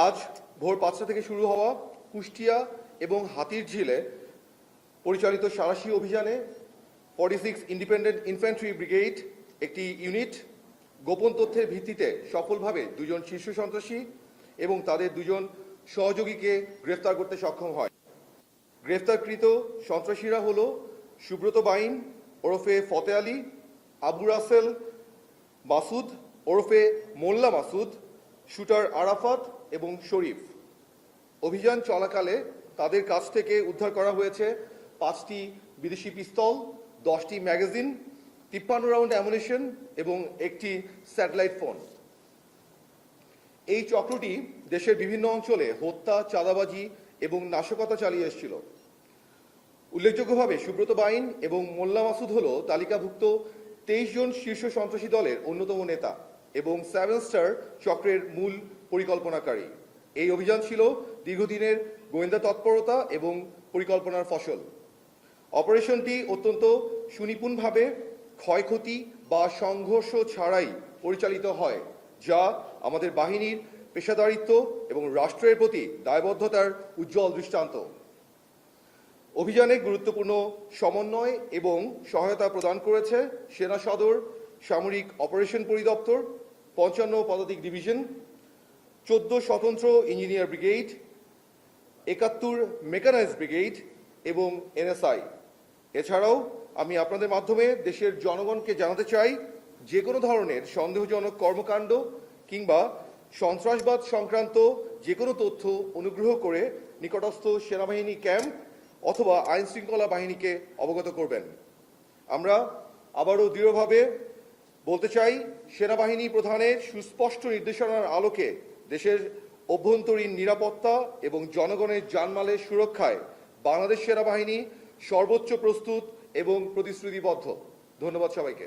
আজ ভোর ৫টা থেকে শুরু হওয়া কুষ্টিয়া এবং হাতিরঝিলে পরিচালিত সাঁড়াশি অভিযানে 46 ইন্ডিপেন্ডেন্ট ইনফ্যান্ট্রি ব্রিগেড একটি ইউনিট গোপন তথ্যের ভিত্তিতে সফলভাবে দুজন শীর্ষ সন্ত্রাসী এবং তাদের দুজন সহযোগীকে গ্রেফতার করতে সক্ষম হয়। গ্রেফতারকৃত সন্ত্রাসীরা হল সুব্রত বাইন ওরফে ফতে আলী, আবু রাসেল মাসুদ ওরফে মোল্লা মাসুদ, শুটার আরাফাত এবং শরীফ। অভিযান চলাকালে তাদের কাছ থেকে উদ্ধার করা হয়েছে 5টি বিদেশি পিস্তল, 10টি ম্যাগাজিন, 53 রাউন্ড অ্যামুনিশন এবং একটি স্যাটেলাইট ফোন। এই চক্রটি দেশের বিভিন্ন অঞ্চলে হত্যা, চাঁদাবাজি এবং নাশকতা চালিয়ে এসেছিল। উল্লেখযোগ্যভাবে সুব্রত বাইন এবং মোল্লা মাসুদ হল তালিকাভুক্ত 23 জন শীর্ষ সন্ত্রাসী দলের অন্যতম নেতা এবং 7 স্টার চক্রের মূল পরিকল্পনাকারী। এই অভিযান ছিল দীর্ঘদিনের গোয়েন্দা তৎপরতা এবং পরিকল্পনার ফসল। অপারেশনটি অত্যন্ত সুনিপুণভাবে ক্ষয়ক্ষতি বা সংঘর্ষ ছাড়াই পরিচালিত হয়, যা আমাদের বাহিনীর পেশাদারিত্ব এবং রাষ্ট্রের প্রতি দায়বদ্ধতার উজ্জ্বল দৃষ্টান্ত। অভিযানে গুরুত্বপূর্ণ সমন্বয় এবং সহায়তা প্রদান করেছে সেনা সদর, সামরিক অপারেশন পরিদপ্তর, 55 পদাতিক ডিভিশন, 14 স্বতন্ত্র ইঞ্জিনিয়ার ব্রিগেড, 71 মেকানাইজড ব্রিগেড এবং এনএসআই। এছাড়াও আমি আপনাদের মাধ্যমে দেশের জনগণকে জানাতে চাই, যে কোনো ধরনের সন্দেহজনক কর্মকাণ্ড কিংবা সন্ত্রাসবাদ সংক্রান্ত যে কোনো তথ্য অনুগ্রহ করে নিকটস্থ সেনাবাহিনী ক্যাম্প অথবা আইন শৃঙ্খলা বাহিনীকে অবগত করবেন। আমরা আবারও দৃঢ়ভাবে বলতে চাই, সেনাবাহিনী প্রধানের সুস্পষ্ট নির্দেশনার আলোকে দেশের অভ্যন্তরীণ নিরাপত্তা এবং জনগণের জানমালের সুরক্ষায় বাংলাদেশ সেনাবাহিনী সর্বোচ্চ প্রস্তুত এবং প্রতিশ্রুতিবদ্ধ। ধন্যবাদ সবাইকে।